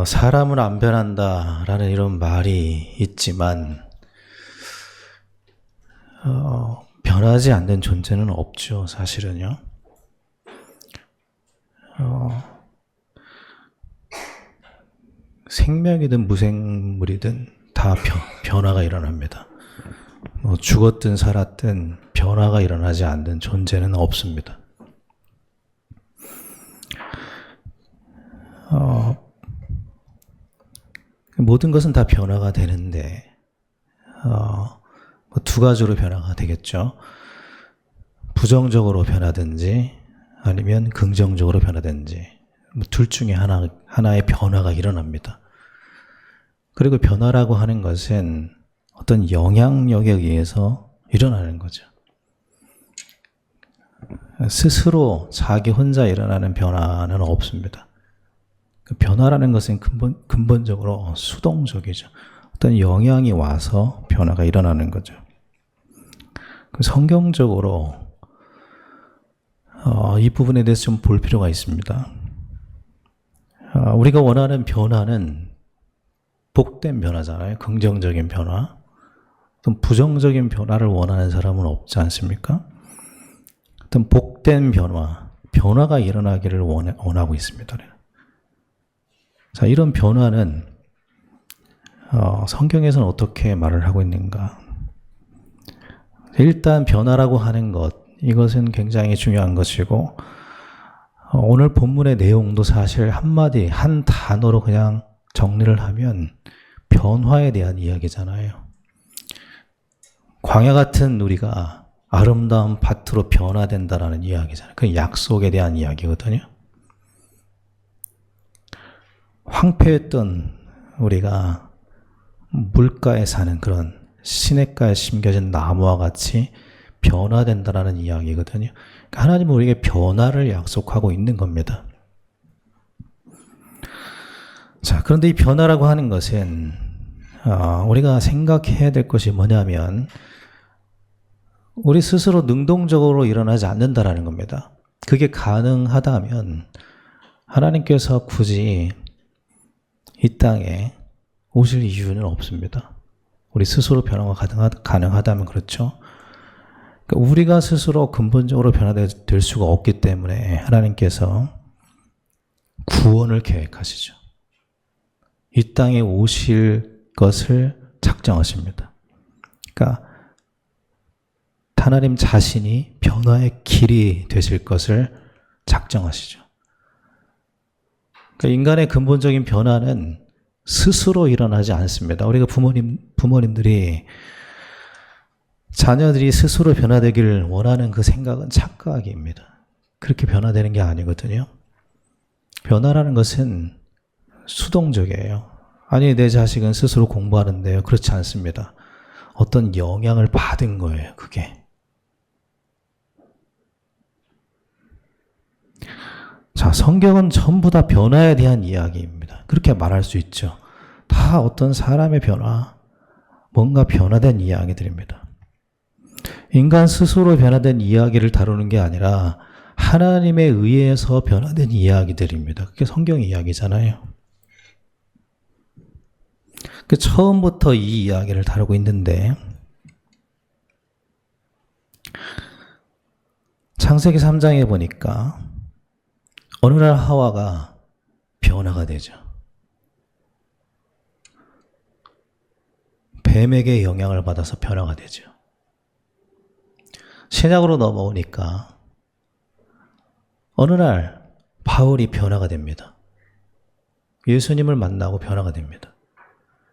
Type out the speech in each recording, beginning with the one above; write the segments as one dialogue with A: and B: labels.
A: 사람은 안 변한다라는 이런 말이 있지만 변하지 않는 존재는 없죠, 사실은요. 생명이든 무생물이든 다 변화가 일어납니다. 죽었든 살았든 변화가 일어나지 않는 존재는 없습니다. 모든 것은 다 변화가 되는데 두 가지로 변화가 되겠죠. 부정적으로 변하든지 아니면 긍정적으로 변하든지 둘 중에 하나의 변화가 일어납니다. 그리고 변화라고 하는 것은 어떤 영향력에 의해서 일어나는 거죠. 스스로 자기 혼자 일어나는 변화는 없습니다. 그 변화라는 것은 근본적으로 수동적이죠. 어떤 영향이 와서 변화가 일어나는 거죠. 성경적으로 이 부분에 대해서 좀 볼 필요가 있습니다. 우리가 원하는 변화는 복된 변화잖아요. 긍정적인 변화. 어떤 부정적인 변화를 원하는 사람은 없지 않습니까? 어떤 복된 변화가 일어나기를 원하고 있습니다. 자, 이런 변화는 성경에서는 어떻게 말을 하고 있는가? 일단 변화라고 하는 것, 이것은 굉장히 중요한 것이고 오늘 본문의 내용도 사실 한마디, 한 단어로 그냥 정리를 하면 변화에 대한 이야기잖아요. 광야 같은 우리가 아름다운 밭으로 변화된다라는 이야기잖아요. 그 약속에 대한 이야기거든요. 황폐했던 우리가 물가에 사는 그런 시냇가에 심겨진 나무와 같이 변화된다라는 이야기거든요. 그러니까 하나님은 우리에게 변화를 약속하고 있는 겁니다. 자, 그런데 이 변화라고 하는 것은 우리가 생각해야 될 것이 뭐냐면 우리 스스로 능동적으로 일어나지 않는다라는 겁니다. 그게 가능하다면 하나님께서 굳이 이 땅에 오실 이유는 없습니다. 우리 스스로 변화가 가능하다면 그렇죠. 그러니까 우리가 스스로 근본적으로 변화될 수가 없기 때문에 하나님께서 구원을 계획하시죠. 이 땅에 오실 것을 작정하십니다. 그러니까 하나님 자신이 변화의 길이 되실 것을 작정하시죠. 그러니까 인간의 근본적인 변화는 스스로 일어나지 않습니다. 우리가 부모님들이 자녀들이 스스로 변화되기를 원하는 그 생각은 착각입니다. 그렇게 변화되는 게 아니거든요. 변화라는 것은 수동적이에요. 아니, 내 자식은 스스로 공부하는데요. 그렇지 않습니다. 어떤 영향을 받은 거예요, 그게. 자, 성경은 전부 다 변화에 대한 이야기입니다. 그렇게 말할 수 있죠. 다 어떤 사람의 변화, 뭔가 변화된 이야기들입니다. 인간 스스로 변화된 이야기를 다루는 게 아니라 하나님에 의해서 변화된 이야기들입니다. 그게 성경 이야기잖아요. 그 처음부터 이 이야기를 다루고 있는데 창세기 3장에 보니까 어느 날 하와가 변화가 되죠. 뱀에게 영향을 받아서 변화가 되죠. 신약으로 넘어오니까 어느 날 바울이 변화가 됩니다. 예수님을 만나고 변화가 됩니다.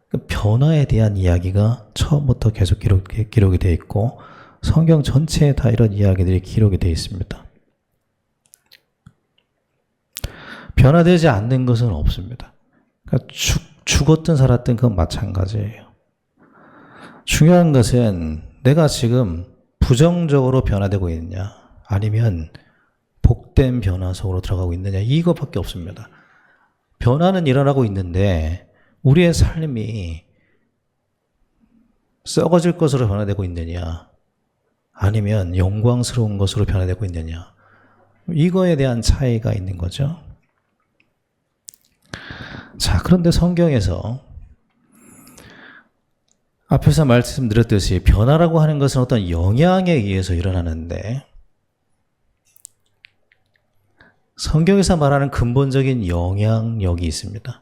A: 그 변화에 대한 이야기가 처음부터 계속 기록이 되어 있고 성경 전체에 다 이런 이야기들이 기록이 되어 있습니다. 변화되지 않는 것은 없습니다. 그러니까 죽었든 살았든 그건 마찬가지예요. 중요한 것은 내가 지금 부정적으로 변화되고 있느냐 아니면 복된 변화 속으로 들어가고 있느냐 이것밖에 없습니다. 변화는 일어나고 있는데 우리의 삶이 썩어질 것으로 변화되고 있느냐 아니면 영광스러운 것으로 변화되고 있느냐 이거에 대한 차이가 있는 거죠. 자, 그런데 성경에서 앞에서 말씀드렸듯이 변화라고 하는 것은 어떤 영향에 의해서 일어나는데 성경에서 말하는 근본적인 영향력이 있습니다.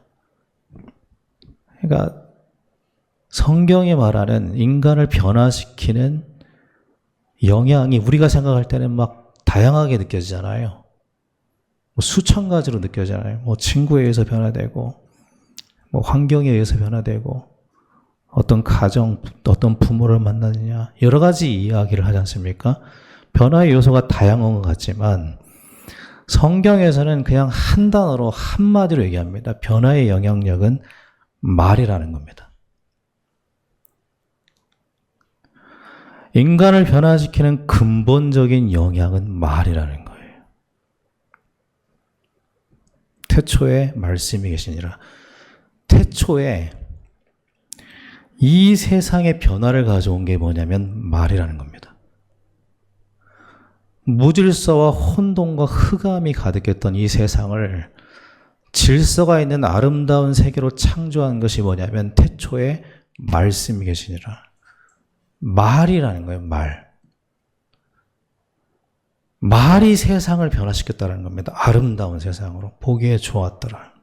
A: 그러니까 성경이 말하는 인간을 변화시키는 영향이 우리가 생각할 때는 막 다양하게 느껴지잖아요. 뭐 수천 가지로 느껴지잖아요. 뭐 친구에 의해서 변화되고, 뭐 환경에 의해서 변화되고, 어떤 가정, 어떤 부모를 만나느냐, 여러 가지 이야기를 하지 않습니까? 변화의 요소가 다양한 것 같지만 성경에서는 그냥 한 단어로 한마디로 얘기합니다. 변화의 영향력은 말이라는 겁니다. 인간을 변화시키는 근본적인 영향은 말이라는 거예요. 태초에 말씀이 계시니라. 태초에 이 세상의 변화를 가져온 게 뭐냐면 말이라는 겁니다. 무질서와 혼돈과 흑암이 가득했던 이 세상을 질서가 있는 아름다운 세계로 창조한 것이 뭐냐면 태초에 말씀이 계시니라. 말이라는 거예요. 말이 세상을 변화시켰다는 겁니다. 아름다운 세상으로 보기에 좋았더라.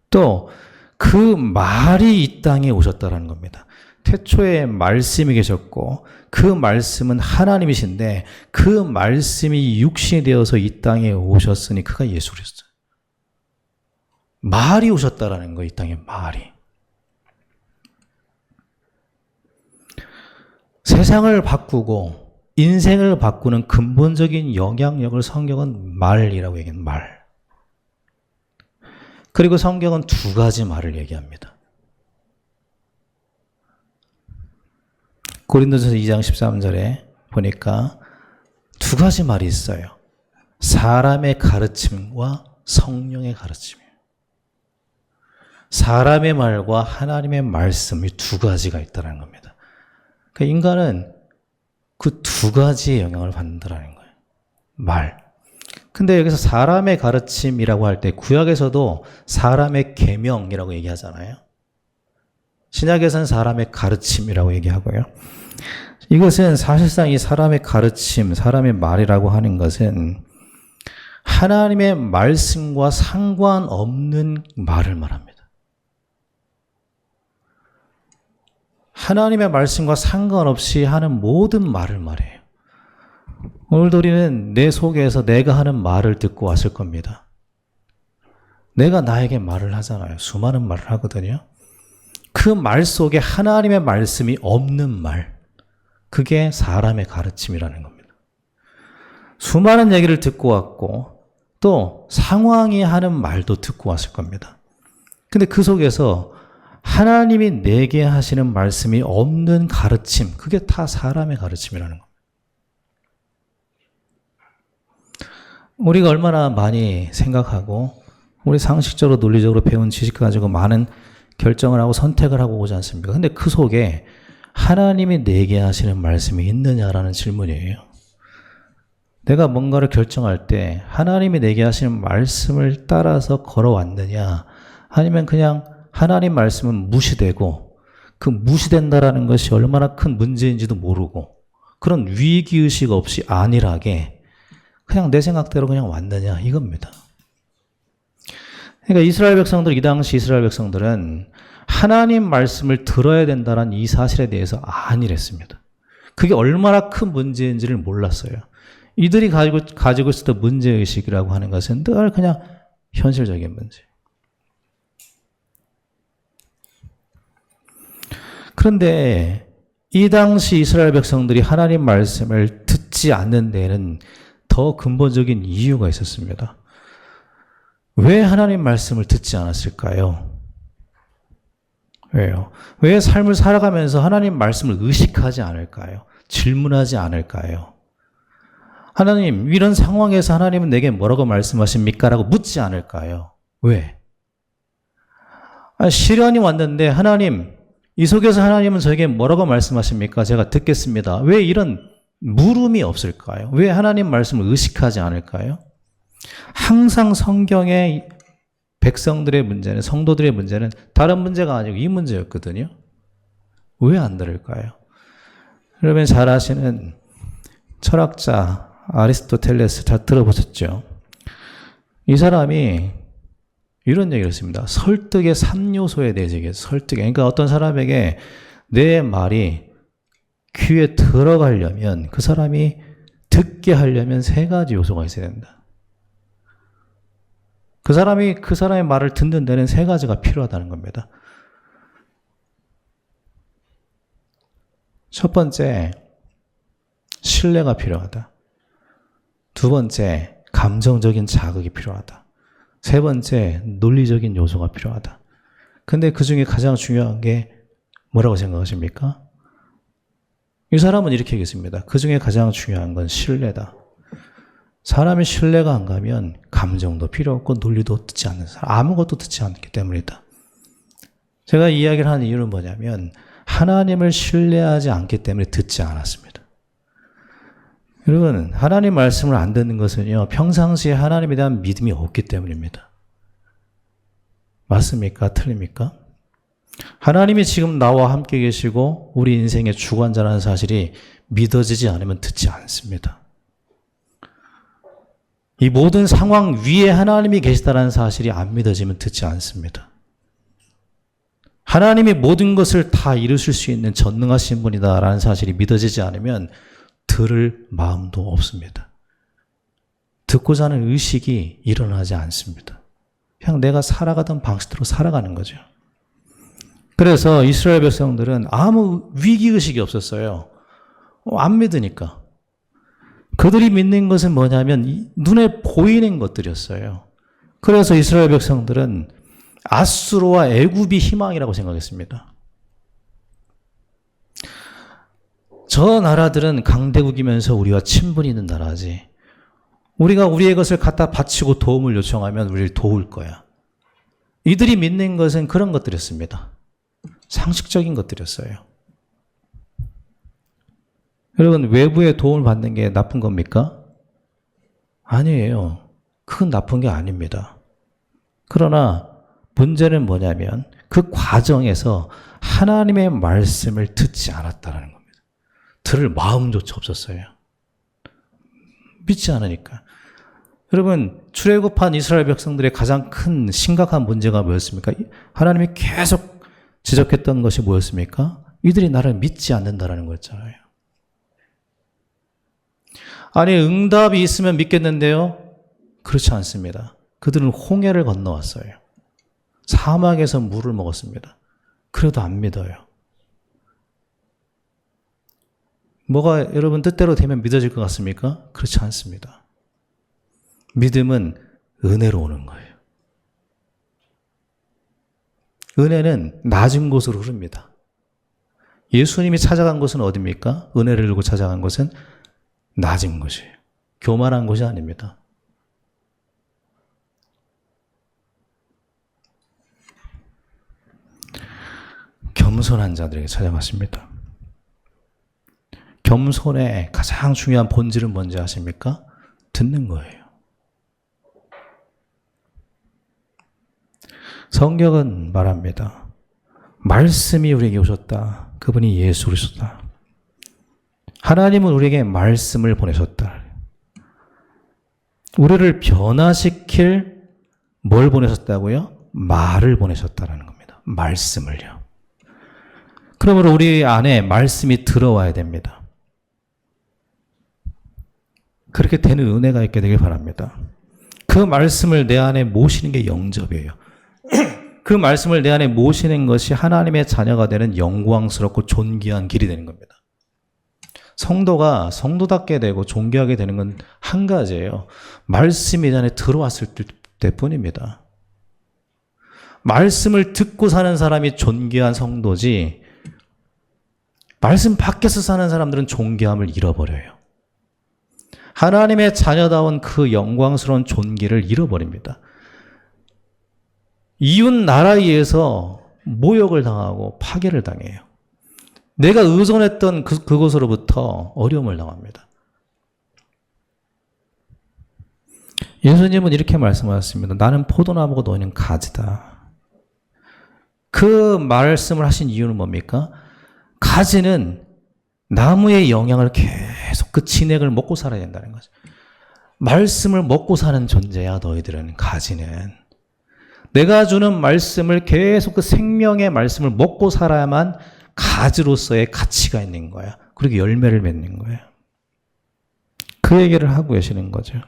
A: 또 그 말이 이 땅에 오셨다는 겁니다. 태초에 말씀이 계셨고 그 말씀은 하나님이신데 그 말씀이 육신이 되어서 이 땅에 오셨으니 그가 예수 그리스도. 말이 오셨다라는 거예요. 이 땅에 말이. 세상을 바꾸고 인생을 바꾸는 근본적인 영향력을 성경은 말이라고 얘기해요. 말. 그리고 성경은 두 가지 말을 얘기합니다. 고린도전서 2장 13절에 보니까 두 가지 말이 있어요. 사람의 가르침과 성령의 가르침이에요. 사람의 말과 하나님의 말씀이 두 가지가 있다는 겁니다. 그러니까 인간은 그 두 가지의 영향을 받는다는 거예요. 말. 근데 여기서 사람의 가르침이라고 할 때 구약에서도 사람의 계명이라고 얘기하잖아요. 신약에서는 사람의 가르침이라고 얘기하고요. 이것은 사실상 이 사람의 가르침, 사람의 말이라고 하는 것은 하나님의 말씀과 상관없는 말을 말합니다. 하나님의 말씀과 상관없이 하는 모든 말을 말해요. 오늘도 우리는 내 속에서 내가 하는 말을 듣고 왔을 겁니다. 내가 나에게 말을 하잖아요. 수많은 말을 하거든요. 그 말 속에 하나님의 말씀이 없는 말, 그게 사람의 가르침이라는 겁니다. 수많은 얘기를 듣고 왔고 또 상황이 하는 말도 듣고 왔을 겁니다. 근데 그 속에서 하나님이 내게 하시는 말씀이 없는 가르침, 그게 다 사람의 가르침이라는 겁니다. 우리가 얼마나 많이 생각하고 우리 상식적으로 논리적으로 배운 지식 가지고 많은 결정을 하고 선택을 하고 오지 않습니까? 근데 그 속에 하나님이 내게 하시는 말씀이 있느냐라는 질문이에요. 내가 뭔가를 결정할 때 하나님이 내게 하시는 말씀을 따라서 걸어왔느냐, 아니면 그냥 하나님 말씀은 무시되고 그 무시된다라는 것이 얼마나 큰 문제인지도 모르고 그런 위기의식 없이 안일하게 그냥 내 생각대로 그냥 왔느냐, 이겁니다. 그러니까 이스라엘 백성들, 이 당시 이스라엘 백성들은 하나님 말씀을 들어야 된다는 이 사실에 대해서 안일했습니다. 그게 얼마나 큰 문제인지를 몰랐어요. 이들이 가지고 있었던 문제의식이라고 하는 것은 늘 그냥 현실적인 문제. 그런데 이 당시 이스라엘 백성들이 하나님 말씀을 듣지 않는 데에는 더 근본적인 이유가 있었습니다. 왜 하나님 말씀을 듣지 않았을까요? 왜요? 왜 삶을 살아가면서 하나님 말씀을 의식하지 않을까요? 질문하지 않을까요? 하나님, 이런 상황에서 하나님은 내게 뭐라고 말씀하십니까? 라고 묻지 않을까요? 왜? 시련이 왔는데 하나님, 이 속에서 하나님은 저에게 뭐라고 말씀하십니까? 제가 듣겠습니다. 왜 이런 물음이 없을까요? 왜 하나님 말씀을 의식하지 않을까요? 항상 성경의 백성들의 문제는, 성도들의 문제는 다른 문제가 아니고 이 문제였거든요. 왜 안 들을까요? 여러분 잘 아시는 철학자 아리스토텔레스 잘 들어보셨죠? 이 사람이 이런 얘기를 했습니다. 설득의 3요소에 대해서 얘기했어요. 설득. 그러니까 어떤 사람에게 내 말이 귀에 들어가려면, 그 사람이 듣게 하려면 3가지 요소가 있어야 된다. 그 사람의 말을 듣는 데는 3가지가 필요하다는 겁니다. 첫 번째, 신뢰가 필요하다. 두 번째, 감정적인 자극이 필요하다. 세 번째, 논리적인 요소가 필요하다. 근데 그 중에 가장 중요한 게 뭐라고 생각하십니까? 이 사람은 이렇게 얘기했습니다. 그 중에 가장 중요한 건 신뢰다. 사람이 신뢰가 안 가면 감정도 필요 없고 논리도 듣지 않는 사람, 아무것도 듣지 않기 때문이다. 제가 이 이야기를 하는 이유는 뭐냐면 하나님을 신뢰하지 않기 때문에 듣지 않았습니다. 여러분, 하나님 말씀을 안 듣는 것은요, 평상시에 하나님에 대한 믿음이 없기 때문입니다. 맞습니까? 틀립니까? 하나님이 지금 나와 함께 계시고 우리 인생의 주관자라는 사실이 믿어지지 않으면 듣지 않습니다. 이 모든 상황 위에 하나님이 계시다는 사실이 안 믿어지면 듣지 않습니다. 하나님이 모든 것을 다 이루실 수 있는 전능하신 분이다라는 사실이 믿어지지 않으면 들을 마음도 없습니다. 듣고자 하는 의식이 일어나지 않습니다. 그냥 내가 살아가던 방식대로 살아가는 거죠. 그래서 이스라엘 백성들은 아무 위기의식이 없었어요. 안 믿으니까. 그들이 믿는 것은 뭐냐면 눈에 보이는 것들이었어요. 그래서 이스라엘 백성들은 아수르와 애굽이 희망이라고 생각했습니다. 저 나라들은 강대국이면서 우리와 친분이 있는 나라지. 우리가 우리의 것을 갖다 바치고 도움을 요청하면 우리를 도울 거야. 이들이 믿는 것은 그런 것들이었습니다. 상식적인 것들이었어요. 여러분, 외부의 도움을 받는 게 나쁜 겁니까? 아니에요. 그건 나쁜 게 아닙니다. 그러나 문제는 뭐냐면 그 과정에서 하나님의 말씀을 듣지 않았다는 겁니다. 들을 마음조차 없었어요. 믿지 않으니까. 여러분, 출애굽한 이스라엘 백성들의 가장 큰 심각한 문제가 뭐였습니까? 하나님이 계속 지적했던 것이 뭐였습니까? 이들이 나를 믿지 않는다라는 거였잖아요. 아니, 응답이 있으면 믿겠는데요? 그렇지 않습니다. 그들은 홍해를 건너왔어요. 사막에서 물을 먹었습니다. 그래도 안 믿어요. 뭐가 여러분 뜻대로 되면 믿어질 것 같습니까? 그렇지 않습니다. 믿음은 은혜로 오는 거예요. 은혜는 낮은 곳으로 흐릅니다. 예수님이 찾아간 곳은 어디입니까? 은혜를 들고 찾아간 곳은 낮은 곳이에요. 교만한 곳이 아닙니다. 겸손한 자들에게 찾아갔습니다. 겸손의 가장 중요한 본질은 뭔지 아십니까? 듣는 거예요. 성경은 말합니다. 말씀이 우리에게 오셨다. 그분이 예수 그리스도다. 하나님은 우리에게 말씀을 보내셨다. 우리를 변화시킬 뭘 보내셨다고요? 말을 보내셨다라는 겁니다. 말씀을요. 그러므로 우리 안에 말씀이 들어와야 됩니다. 그렇게 되는 은혜가 있게 되길 바랍니다. 그 말씀을 내 안에 모시는 게 영접이에요. 그 말씀을 내 안에 모시는 것이 하나님의 자녀가 되는 영광스럽고 존귀한 길이 되는 겁니다. 성도가 성도답게 되고 존귀하게 되는 건 한 가지예요. 말씀이 내 안에 들어왔을 때뿐입니다. 말씀을 듣고 사는 사람이 존귀한 성도지, 말씀 밖에서 사는 사람들은 존귀함을 잃어버려요. 하나님의 자녀다운 그 영광스러운 존귀를 잃어버립니다. 이웃 나라에 의해서 모욕을 당하고 파괴를 당해요. 내가 의존했던 그곳으로부터 어려움을 당합니다. 예수님은 이렇게 말씀하셨습니다. 나는 포도나무고 너희는 가지다. 그 말씀을 하신 이유는 뭡니까? 가지는 나무의 영향을 계속 그 진액을 먹고 살아야 된다는 거죠. 말씀을 먹고 사는 존재야 너희들은. 가지는 내가 주는 말씀을 계속 그 생명의 말씀을 먹고 살아야만 가지로서의 가치가 있는 거야. 그리고 열매를 맺는 거야. 그 얘기를 하고 계시는 거죠.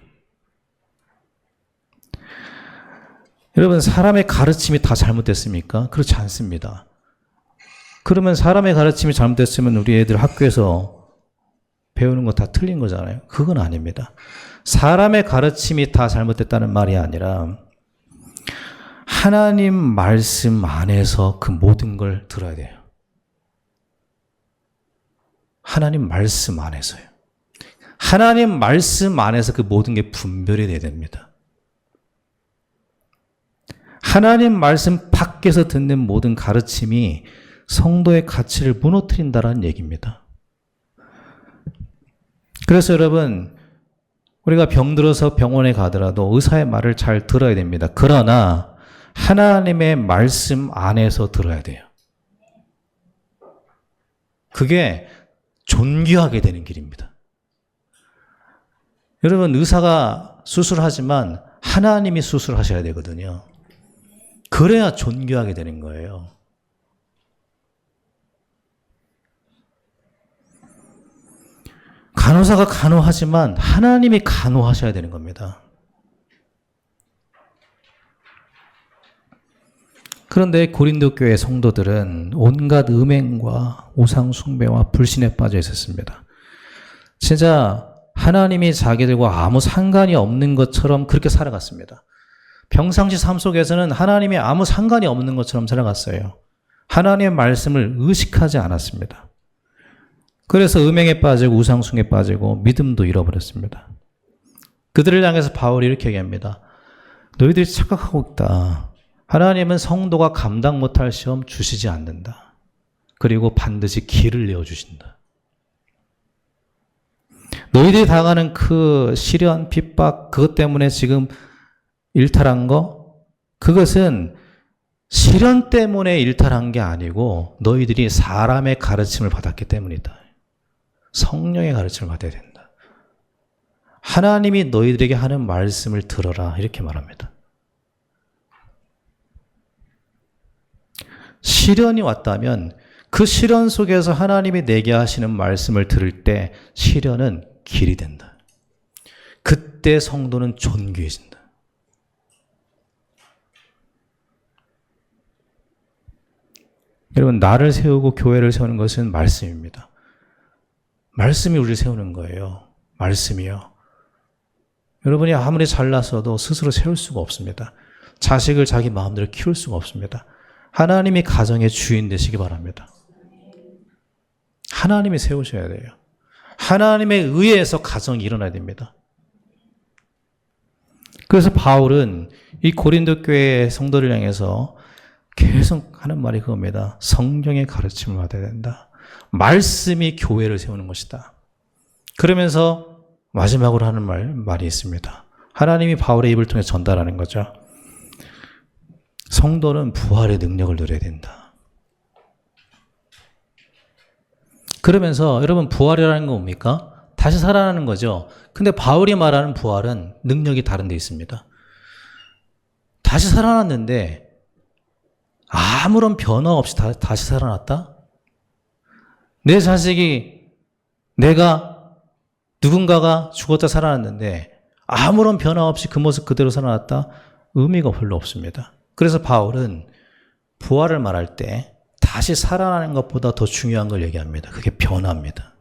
A: 여러분, 사람의 가르침이 다 잘못됐습니까? 그렇지 않습니다. 그러면 사람의 가르침이 잘못됐으면 우리 애들 학교에서 배우는 거 다 틀린 거잖아요. 그건 아닙니다. 사람의 가르침이 다 잘못됐다는 말이 아니라 하나님 말씀 안에서 그 모든 걸 들어야 돼요. 하나님 말씀 안에서요. 하나님 말씀 안에서 그 모든 게 분별이 돼야 됩니다. 하나님 말씀 밖에서 듣는 모든 가르침이 성도의 가치를 무너뜨린다는 얘기입니다. 그래서 여러분, 우리가 병들어서 병원에 가더라도 의사의 말을 잘 들어야 됩니다. 그러나 하나님의 말씀 안에서 들어야 돼요. 그게 존귀하게 되는 길입니다. 여러분, 의사가 수술하지만 하나님이 수술하셔야 되거든요. 그래야 존귀하게 되는 거예요. 간호사가 간호하지만 하나님이 간호하셔야 되는 겁니다. 그런데 고린도 교회 성도들은 온갖 음행과 우상 숭배와 불신에 빠져 있었습니다. 진짜 하나님이 자기들과 아무 상관이 없는 것처럼 그렇게 살아갔습니다. 평상시 삶 속에서는 하나님이 아무 상관이 없는 것처럼 살아갔어요. 하나님의 말씀을 의식하지 않았습니다. 그래서 음행에 빠지고 우상숭에 빠지고 믿음도 잃어버렸습니다. 그들을 향해서 바울이 이렇게 얘기합니다. 너희들이 착각하고 있다. 하나님은 성도가 감당 못할 시험 주시지 않는다. 그리고 반드시 길을 내어주신다. 너희들이 당하는 그 시련, 핍박, 그것 때문에 지금 일탈한 거, 그것은 시련 때문에 일탈한 게 아니고 너희들이 사람의 가르침을 받았기 때문이다. 성령의 가르침을 받아야 된다. 하나님이 너희들에게 하는 말씀을 들어라. 이렇게 말합니다. 시련이 왔다면 그 시련 속에서 하나님이 내게 하시는 말씀을 들을 때 시련은 길이 된다. 그때 성도는 존귀해진다. 여러분, 나를 세우고 교회를 세우는 것은 말씀입니다. 말씀이 우리를 세우는 거예요. 말씀이요. 여러분이 아무리 잘났어도 스스로 세울 수가 없습니다. 자식을 자기 마음대로 키울 수가 없습니다. 하나님이 가정의 주인 되시기 바랍니다. 하나님이 세우셔야 돼요. 하나님에 의해서 가정이 일어나야 됩니다. 그래서 바울은 이 고린도 교회 성도를 향해서 계속 하는 말이 그겁니다. 성경의 가르침을 받아야 된다. 말씀이 교회를 세우는 것이다. 그러면서 마지막으로 하는 말이 있습니다. 하나님이 바울의 입을 통해 전달하는 거죠. 성도는 부활의 능력을 누려야 된다. 그러면서 여러분, 부활이라는 건 뭡니까? 다시 살아나는 거죠. 근데 바울이 말하는 부활은 능력이 다른 데 있습니다. 다시 살아났는데 아무런 변화 없이 다시 살아났다? 내 자식이, 누군가가 죽었다 살아났는데 아무런 변화 없이 그 모습 그대로 살아났다? 의미가 별로 없습니다. 그래서 바울은 부활을 말할 때 다시 살아나는 것보다 더 중요한 걸 얘기합니다. 그게 변화입니다.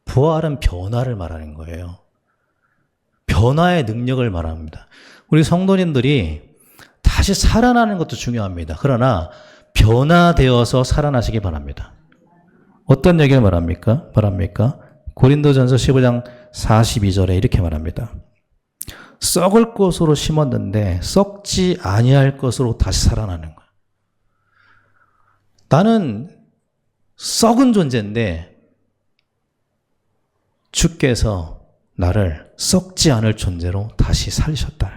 A: 부활은 변화를 말하는 거예요. 변화의 능력을 말합니다. 우리 성도님들이 다시 살아나는 것도 중요합니다. 그러나 변화되어서 살아나시기 바랍니다. 어떤 얘기를 말합니까? 고린도전서 15장 42절에 이렇게 말합니다. 썩을 것으로 심었는데 썩지 아니할 것으로 다시 살아나는 거야. 나는 썩은 존재인데 주께서 나를 썩지 않을 존재로 다시 살리셨다.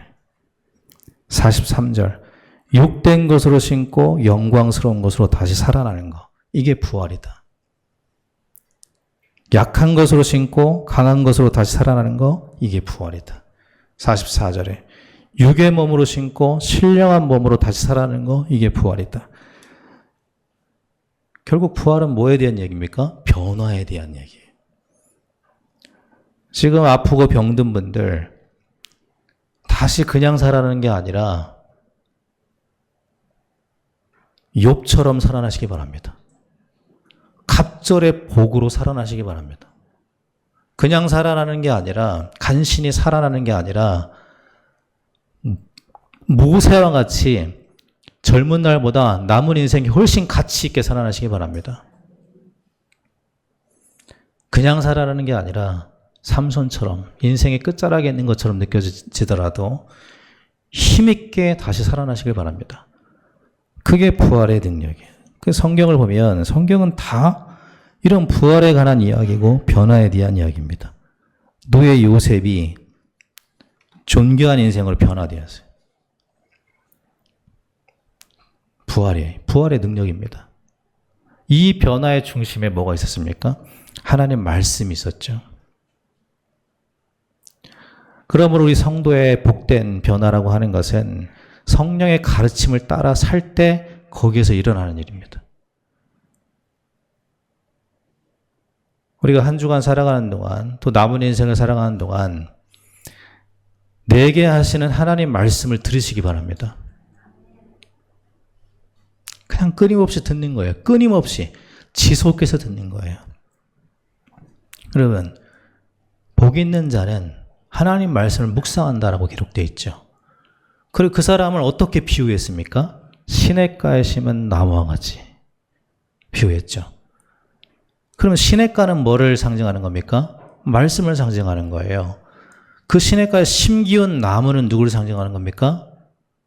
A: 43절, 육된 것으로 신고 영광스러운 것으로 다시 살아나는 것. 이게 부활이다. 약한 것으로 신고 강한 것으로 다시 살아나는 것. 이게 부활이다. 44절에 육의 몸으로 신고 신령한 몸으로 다시 살아나는 것. 이게 부활이다. 결국 부활은 뭐에 대한 얘기입니까? 변화에 대한 얘기예요. 지금 아프고 병든 분들 다시 그냥 살아나는 게 아니라 욥처럼 살아나시기 바랍니다. 갑절의 복으로 살아나시기 바랍니다. 그냥 살아나는 게 아니라 간신히 살아나는 게 아니라 모세와 같이 젊은 날보다 남은 인생이 훨씬 가치 있게 살아나시기 바랍니다. 그냥 살아나는 게 아니라 삼손처럼 인생의 끝자락에 있는 것처럼 느껴지더라도 힘있게 다시 살아나시길 바랍니다. 그게 부활의 능력이에요. 그 성경을 보면 성경은 다 이런 부활에 관한 이야기고 변화에 대한 이야기입니다. 노예 요셉이 존귀한 인생으로 변화되었어요. 부활의 능력입니다. 이 변화의 중심에 뭐가 있었습니까? 하나님 말씀이 있었죠. 그러므로 우리 성도의 복된 변화라고 하는 것은 성령의 가르침을 따라 살 때 거기에서 일어나는 일입니다. 우리가 한 주간 살아가는 동안 또 남은 인생을 살아가는 동안 내게 하시는 하나님 말씀을 들으시기 바랍니다. 그냥 끊임없이 듣는 거예요. 끊임없이 지속해서 듣는 거예요. 여러분, 복 있는 자는 하나님 말씀을 묵상한다라고 기록되어 있죠. 그리고 그 사람을 어떻게 비유했습니까? 시냇가에 심은 나무와 같이 비유했죠. 그러면 시냇가는 뭐를 상징하는 겁니까? 말씀을 상징하는 거예요. 그 시냇가에 심기운 나무는 누구를 상징하는 겁니까?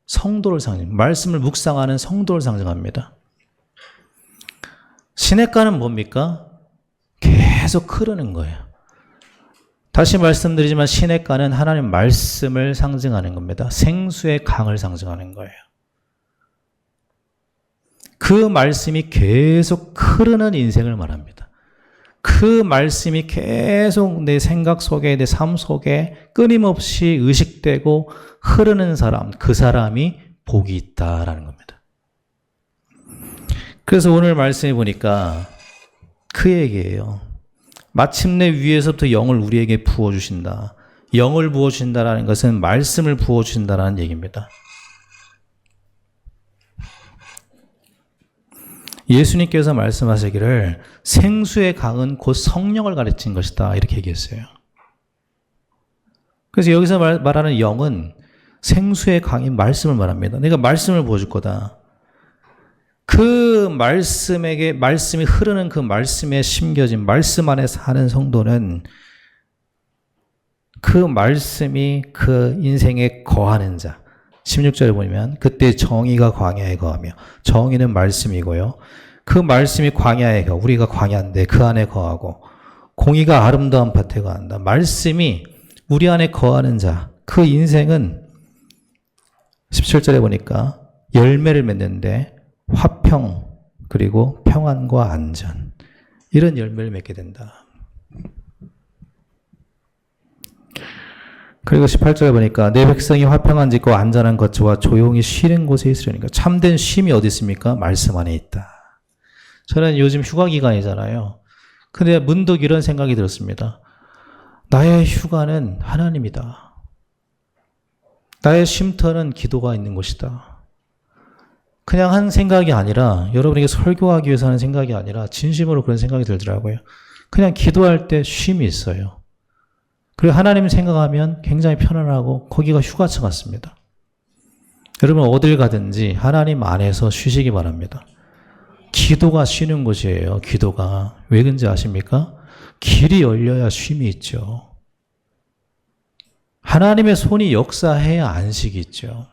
A: 성도를 말씀을 묵상하는 성도를 상징합니다. 시냇가는 뭡니까? 계속 흐르는 거예요. 다시 말씀드리지만 시냇가는 하나님 말씀을 상징하는 겁니다. 생수의 강을 상징하는 거예요. 그 말씀이 계속 흐르는 인생을 말합니다. 그 말씀이 계속 내 생각 속에, 내 삶 속에 끊임없이 의식되고 흐르는 사람, 그 사람이 복이 있다라는 겁니다. 그래서 오늘 말씀해 보니까 그 얘기예요. 마침내 위에서부터 영을 우리에게 부어주신다. 영을 부어주신다라는 것은 말씀을 부어주신다라는 얘기입니다. 예수님께서 말씀하시기를 생수의 강은 곧 성령을 가르친 것이다. 이렇게 얘기했어요. 그래서 여기서 말하는 영은 생수의 강인 말씀을 말합니다. 내가 말씀을 부어줄 거다. 그 말씀이 흐르는 그 말씀에 심겨진 말씀 안에 사는 성도는 그 말씀이 그 인생에 거하는 자. 16절에 보면 그때 정의가 광야에 거하며 정의는 말씀이고요. 그 말씀이 광야에 거 우리가 광야인데 그 안에 거하고 공의가 아름다운 밭에 거한다. 말씀이 우리 안에 거하는 자. 그 인생은 17절에 보니까 열매를 맺는데 화평 그리고 평안과 안전 이런 열매를 맺게 된다. 그리고 18절에 보니까 내 백성이 화평한 집과 안전한 거처와 조용히 쉬는 곳에 있으려니까 참된 쉼이 어디 있습니까? 말씀 안에 있다. 저는 요즘 휴가 기간이잖아요. 근데 문득 이런 생각이 들었습니다. 나의 휴가는 하나님이다. 나의 쉼터는 기도가 있는 곳이다. 그냥 한 생각이 아니라 여러분에게 설교하기 위해서 하는 생각이 아니라 진심으로 그런 생각이 들더라고요. 그냥 기도할 때 쉼이 있어요. 그리고 하나님 생각하면 굉장히 편안하고 거기가 휴가처 같습니다. 여러분 어딜 가든지 하나님 안에서 쉬시기 바랍니다. 기도가 쉬는 곳이에요. 기도가. 왜 그런지 아십니까? 길이 열려야 쉼이 있죠. 하나님의 손이 역사해야 안식이 있죠.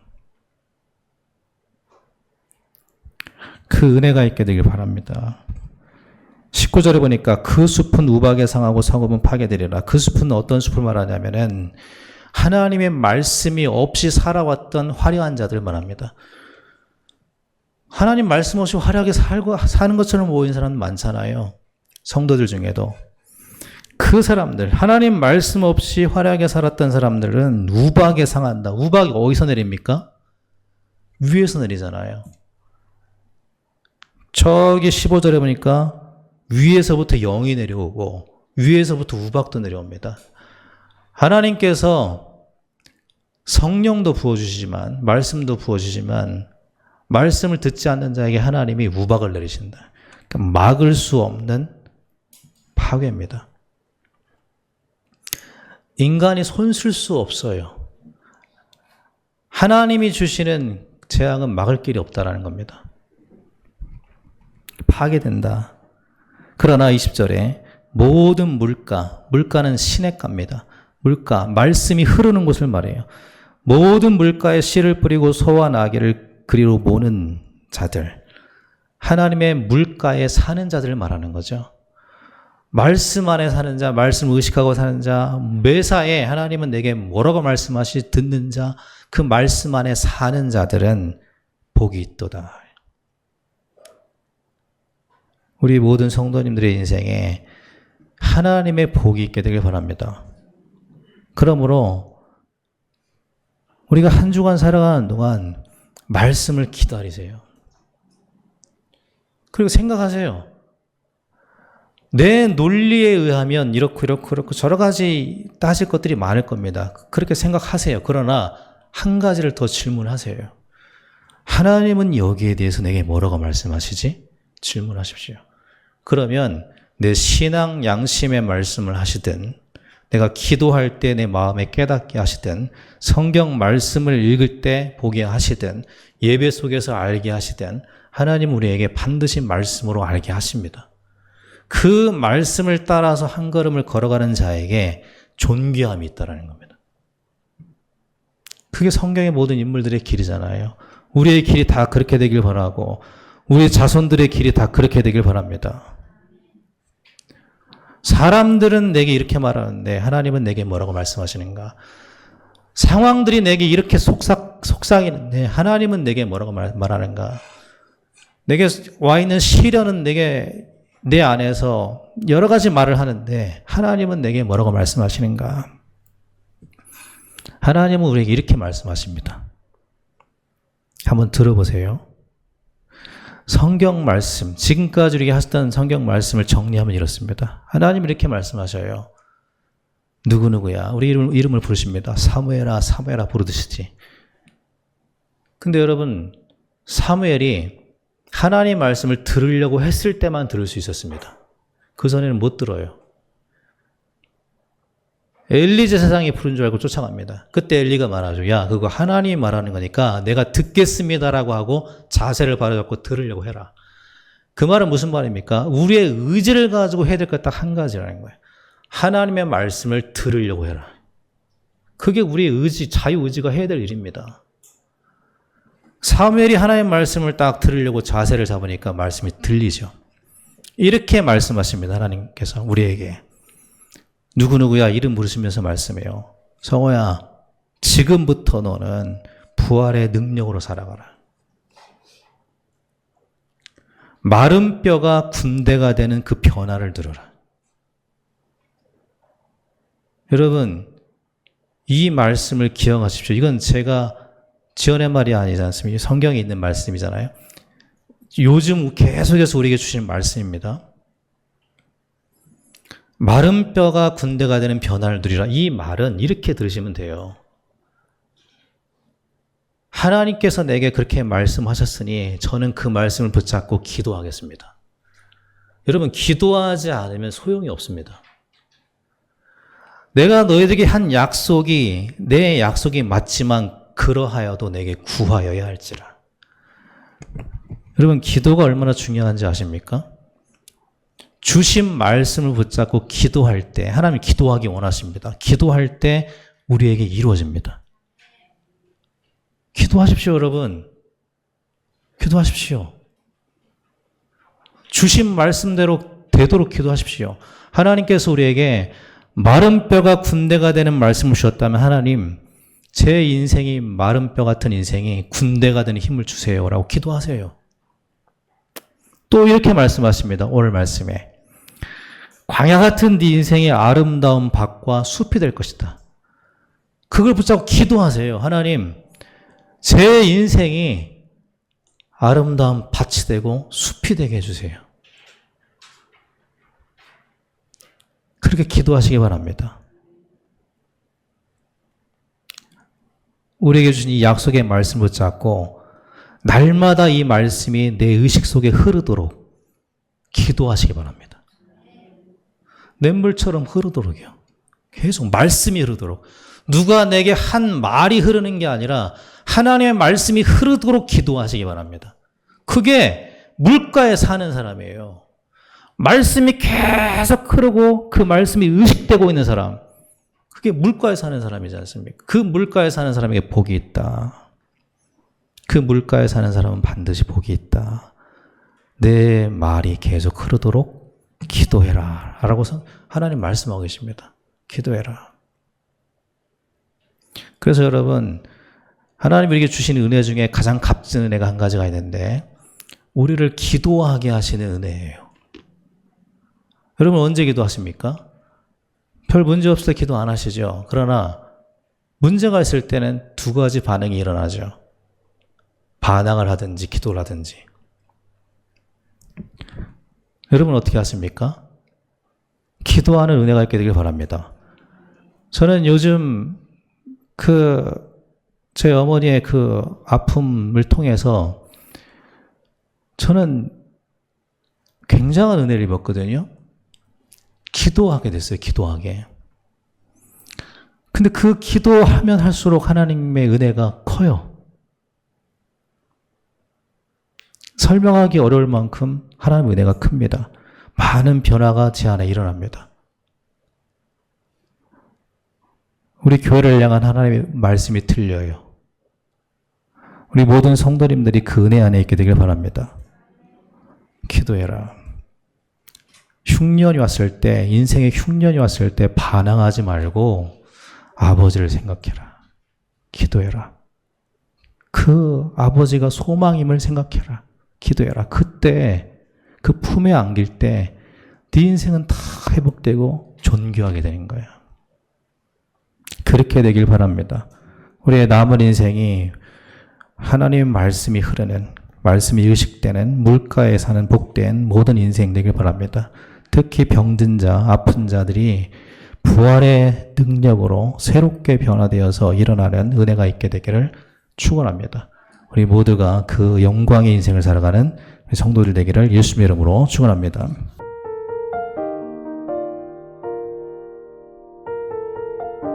A: 그 은혜가 있게 되길 바랍니다. 19절에 보니까 그 숲은 우박에 상하고 성읍은 파괴되리라. 그 숲은 어떤 숲을 말하냐면은 하나님의 말씀이 없이 살아왔던 화려한 자들을 말합니다. 하나님 말씀 없이 화려하게 사는 것처럼 보이는 사람 많잖아요. 성도들 중에도. 그 사람들, 하나님 말씀 없이 화려하게 살았던 사람들은 우박에 상한다. 우박이 어디서 내립니까? 위에서 내리잖아요. 저기 15절에 보니까 위에서부터 영이 내려오고 위에서부터 우박도 내려옵니다. 하나님께서 성령도 부어주시지만 말씀도 부어주시지만 말씀을 듣지 않는 자에게 하나님이 우박을 내리신다. 그러니까 막을 수 없는 파괴입니다. 인간이 손쓸 수 없어요. 하나님이 주시는 재앙은 막을 길이 없다라는 겁니다. 파괴된다. 그러나 20절에 모든 물가는 시냇가입니다. 물가, 말씀이 흐르는 곳을 말해요. 모든 물가에 씨를 뿌리고 소와 나귀를 그리로 모는 자들, 하나님의 물가에 사는 자들을 말하는 거죠. 말씀 안에 사는 자, 말씀을 의식하고 사는 자, 매사에 하나님은 내게 뭐라고 말씀하시 듣는 자, 그 말씀 안에 사는 자들은 복이 있도다. 우리 모든 성도님들의 인생에 하나님의 복이 있게 되길 바랍니다. 그러므로 우리가 한 주간 살아가는 동안 말씀을 기다리세요. 그리고 생각하세요. 내 논리에 의하면 이렇고 여러 가지 따질 것들이 많을 겁니다. 그렇게 생각하세요. 그러나 한 가지를 더 질문하세요. 하나님은 여기에 대해서 내게 뭐라고 말씀하시지? 질문하십시오. 그러면 내 신앙 양심의 말씀을 하시든 내가 기도할 때 내 마음에 깨닫게 하시든 성경 말씀을 읽을 때 보게 하시든 예배 속에서 알게 하시든 하나님 우리에게 반드시 말씀으로 알게 하십니다. 그 말씀을 따라서 한 걸음을 걸어가는 자에게 존귀함이 있다는 겁니다. 그게 성경의 모든 인물들의 길이잖아요. 우리의 길이 다 그렇게 되길 바라고 우리 자손들의 길이 다 그렇게 되길 바랍니다. 사람들은 내게 이렇게 말하는데 하나님은 내게 뭐라고 말씀하시는가? 상황들이 내게 이렇게 속삭이는데 하나님은 내게 뭐라고 말하는가? 내게 와 있는 시련은 내 안에서 여러 가지 말을 하는데 하나님은 내게 뭐라고 말씀하시는가? 하나님은 우리에게 이렇게 말씀하십니다. 한번 들어보세요. 성경 말씀, 지금까지 우리가 하셨던 성경 말씀을 정리하면 이렇습니다. 하나님 이렇게 말씀하셔요. 누구누구야. 우리 이름을 부르십니다. 사무엘아, 사무엘아 부르듯이. 근데 여러분, 사무엘이 하나님 말씀을 들으려고 했을 때만 들을 수 있었습니다. 그 전에는 못 들어요. 엘리 제사장이 부른 줄 알고 쫓아갑니다. 그때 엘리가 말하죠. 야, 그거 하나님이 말하는 거니까 내가 듣겠습니다라고 하고 자세를 바로잡고 들으려고 해라. 그 말은 무슨 말입니까? 우리의 의지를 가지고 해야 될 것 딱 한 가지라는 거예요. 하나님의 말씀을 들으려고 해라. 그게 우리의 의지, 자유의지가 해야 될 일입니다. 사무엘이 하나님의 말씀을 딱 들으려고 자세를 잡으니까 말씀이 들리죠. 이렇게 말씀하십니다. 하나님께서 우리에게. 누구누구야 이름 부르시면서 말씀해요. 성호야, 지금부터 너는 부활의 능력으로 살아가라. 마른 뼈가 군대가 되는 그 변화를 들어라. 여러분, 이 말씀을 기억하십시오. 이건 제가 지어낸 말이 아니지 않습니까? 성경에 있는 말씀이잖아요. 요즘 계속해서 우리에게 주시는 말씀입니다. 마른 뼈가 군대가 되는 변화를 누리라. 이 말은 이렇게 들으시면 돼요. 하나님께서 내게 그렇게 말씀하셨으니 저는 그 말씀을 붙잡고 기도하겠습니다. 여러분, 기도하지 않으면 소용이 없습니다. 내가 너희들에게 한 약속이 내 약속이 맞지만 그러하여도 내게 구하여야 할지라. 여러분, 기도가 얼마나 중요한지 아십니까? 주신 말씀을 붙잡고 기도할 때 하나님 기도하기 원하십니다. 기도할 때 우리에게 이루어집니다. 기도하십시오, 여러분. 기도하십시오. 주신 말씀대로 되도록 기도하십시오. 하나님께서 우리에게 마른 뼈가 군대가 되는 말씀을 주셨다면 하나님, 제 인생이 마른 뼈 같은 인생이 군대가 되는 힘을 주세요라고 기도하세요. 또 이렇게 말씀하십니다. 오늘 말씀에. 광야 같은 네 인생이 아름다운 밭과 숲이 될 것이다. 그걸 붙잡고 기도하세요. 하나님, 제 인생이 아름다운 밭이 되고 숲이 되게 해주세요. 그렇게 기도하시기 바랍니다. 우리에게 주신 이 약속의 말씀을 붙잡고 날마다 이 말씀이 내 의식 속에 흐르도록 기도하시기 바랍니다. 냇물처럼 흐르도록이요. 계속 말씀이 흐르도록. 누가 내게 한 말이 흐르는 게 아니라 하나님의 말씀이 흐르도록 기도하시기 바랍니다. 그게 물가에 사는 사람이에요. 말씀이 계속 흐르고 그 말씀이 의식되고 있는 사람. 그게 물가에 사는 사람이지 않습니까? 그 물가에 사는 사람에게 복이 있다. 그 물가에 사는 사람은 반드시 복이 있다. 내 말이 계속 흐르도록 기도해라 라고 하나님 말씀하고 계십니다. 기도해라. 그래서 여러분, 하나님 우리에게 주신 은혜 중에 가장 값진 은혜가 한 가지가 있는데 우리를 기도하게 하시는 은혜예요. 여러분 언제 기도하십니까? 별 문제 없을 때 기도 안 하시죠. 그러나 문제가 있을 때는 두 가지 반응이 일어나죠. 반항을 하든지 기도를 하든지. 여러분 어떻게 하십니까? 기도하는 은혜가 있게 되길 바랍니다. 저는 요즘 제 어머니의 그 아픔을 통해서 저는 굉장한 은혜를 입었거든요. 기도하게 됐어요. 기도하게. 근데 그 기도하면 할수록 하나님의 은혜가 커요. 설명하기 어려울 만큼 하나님의 은혜가 큽니다. 많은 변화가 제 안에 일어납니다. 우리 교회를 향한 하나님의 말씀이 들려요. 우리 모든 성도님들이 그 은혜 안에 있게 되길 바랍니다. 기도해라. 흉년이 왔을 때, 인생의 흉년이 왔을 때 반항하지 말고 아버지를 생각해라. 기도해라. 그 아버지가 소망임을 생각해라. 기도해라. 그때 그 품에 안길 때 네 인생은 다 회복되고 존귀하게 되는 거야. 그렇게 되길 바랍니다. 우리의 남은 인생이 하나님의 말씀이 흐르는, 말씀이 의식되는 물가에 사는 복된 모든 인생 되길 바랍니다. 특히 병든 자, 아픈 자들이 부활의 능력으로 새롭게 변화되어서 일어나는 은혜가 있게 되기를 축원합니다. 우리 모두가 그 영광의 인생을 살아가는 성도들 되기를 예수님의 이름으로 축원합니다.